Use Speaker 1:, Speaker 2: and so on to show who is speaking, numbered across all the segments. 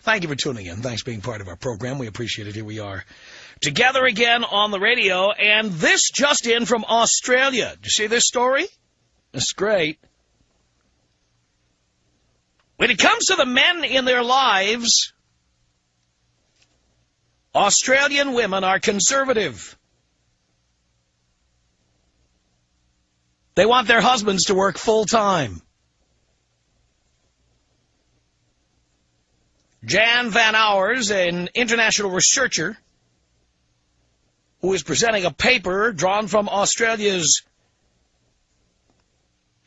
Speaker 1: Thank you for tuning in. Thanks for being part of our program. We appreciate it. Here we are together again on the radio. And this just in from Australia. Did you see this story? It's great. When it comes to the men in their lives, Australian women are conservative. They want their husbands to work full-time. Jan van Ours, an international researcher who is presenting a paper drawn from Australia's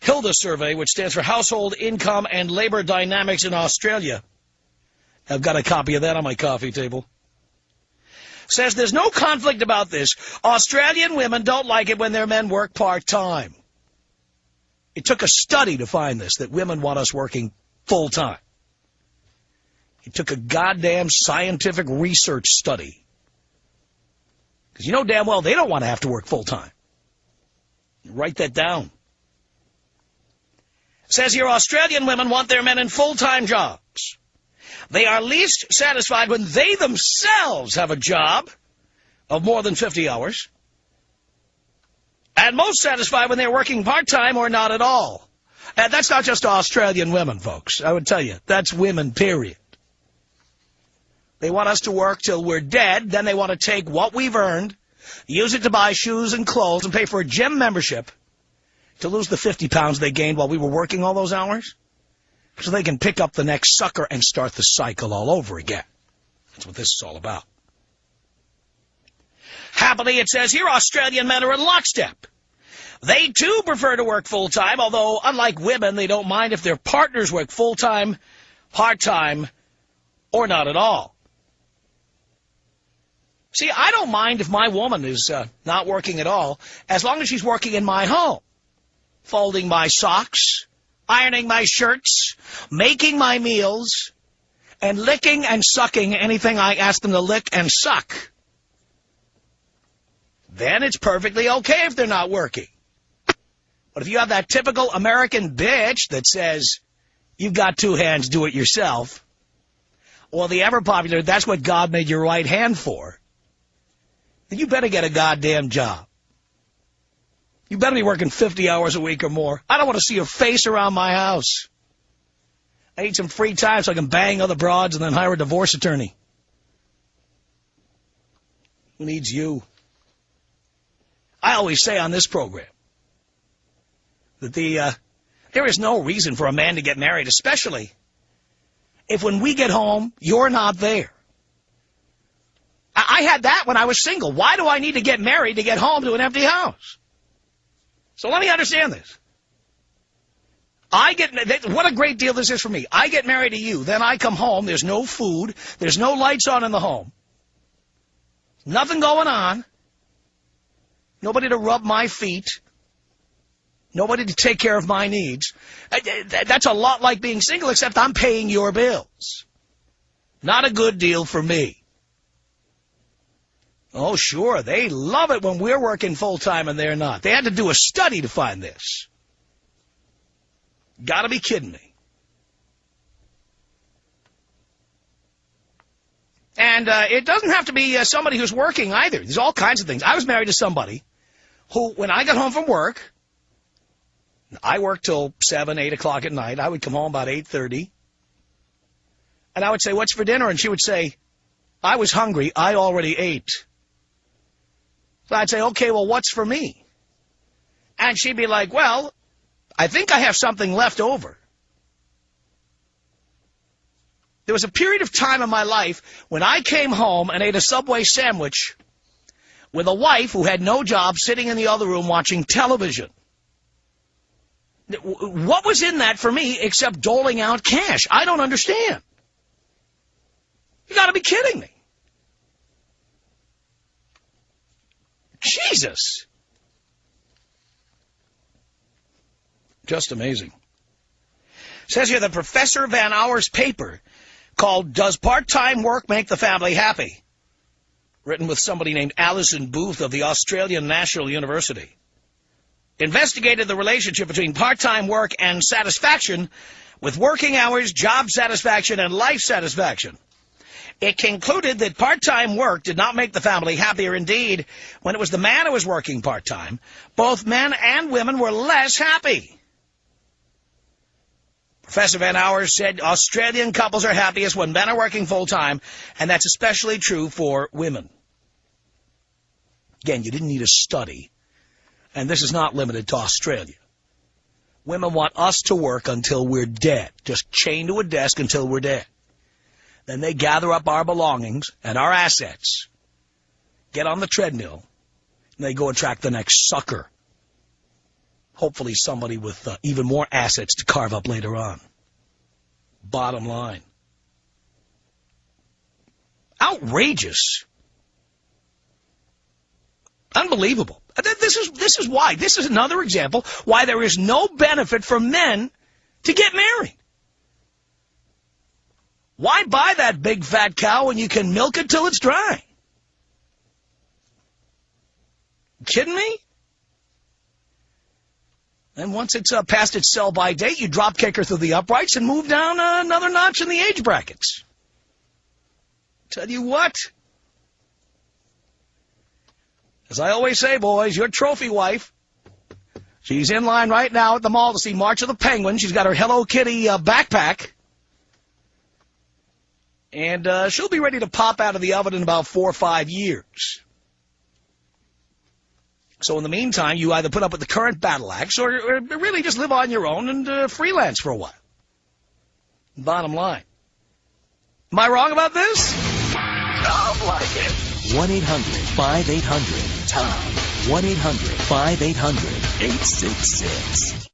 Speaker 1: HILDA survey, which stands for Household Income and Labor Dynamics in Australia. I've got a copy of that on my coffee table. Says there's no conflict about this. Australian women don't like it when their men work part-time. It took a study to find this, that women want us working full-time. It took a goddamn scientific research study. Because you know damn well they don't want to have to work full-time. Write that down. It says here, Australian women want their men in full-time jobs. They are least satisfied when they themselves have a job of more than 50 hours. And most satisfied when they're working part-time or not at all. And that's not just Australian women, folks. I would tell you, that's women, period. They want us to work till we're dead. Then they want to take what we've earned, use it to buy shoes and clothes, and pay for a gym membership to lose the 50 pounds they gained while we were working all those hours, so they can pick up the next sucker and start the cycle all over again. That's what this is all about. Happily, it says here, Australian men are in lockstep. They, too, prefer to work full-time, although, unlike women, they don't mind if their partners work full-time, part-time, or not at all. See, I don't mind if my woman is not working at all, as long as she's working in my home, folding my socks, ironing my shirts, making my meals, and licking and sucking anything I ask them to lick and suck. Then it's perfectly okay if they're not working. But if you have that typical American bitch that says, you've got two hands, do it yourself, or the ever-popular, that's what God made your right hand for, then you better get a goddamn job. You better be working 50 hours a week or more. I don't want to see your face around my house. I need some free time so I can bang other broads and then hire a divorce attorney. Who needs you? I always say on this program that there is no reason for a man to get married, especially if when we get home, you're not there. I had that when I was single. Why do I need to get married to get home to an empty house? So let me understand this. What a great deal this is for me. I get married to you, then I come home, there's no food, there's no lights on in the home, nothing going on, nobody to rub my feet, nobody to take care of my needs. That's a lot like being single, except I'm paying your bills. Not a good deal for me. Oh, sure, they love it when we're working full-time and they're not. They had to do a study to find this. Gotta be kidding me. And it doesn't have to be somebody who's working either. There's all kinds of things. I was married to somebody who, when I got home from work, I worked till 7, 8 o'clock at night. I would come home about 8:30. And I would say, what's for dinner? And she would say, I was hungry. I already ate. So I'd say, okay, well, what's for me? And she'd be like, well, I think I have something left over. There was a period of time in my life when I came home and ate a Subway sandwich with a wife who had no job sitting in the other room watching television. What was in that for me except doling out cash? I don't understand. You got to be kidding me. Jesus. Just amazing. It says here that Professor Van Ours' paper called Does Part-Time Work Make the Family Happy? Written with somebody named Alison Booth of the Australian National University. Investigated the relationship between part-time work and satisfaction with working hours, job satisfaction, and life satisfaction. It concluded that part-time work did not make the family happier. Indeed, when it was the man who was working part-time, both men and women were less happy. Professor Van Owers said Australian couples are happiest when men are working full-time, and that's especially true for women. Again, you didn't need a study, and this is not limited to Australia. Women want us to work until we're dead, just chained to a desk until we're dead. Then they gather up our belongings and our assets, get on the treadmill, and they go attract the next sucker. Hopefully somebody with even more assets to carve up later on. Bottom line. Outrageous. Unbelievable. This is why. This is another example why there is no benefit for men to get married. Why buy that big fat cow when you can milk it till it's dry? Kidding me? And once it's past its sell-by date, you drop kick her through the uprights and move down another notch in the age brackets. Tell you what. As I always say, boys, your trophy wife, she's in line right now at the mall to see March of the Penguins. She's got her Hello Kitty backpack. And she'll be ready to pop out of the oven in about 4 or 5 years. So in the meantime, you either put up with the current battle axe or really just live on your own and freelance for a while. Bottom line. Am I wrong about this?
Speaker 2: Tom Leykis. 1-800-5800-TOM. 1-800-5800-866.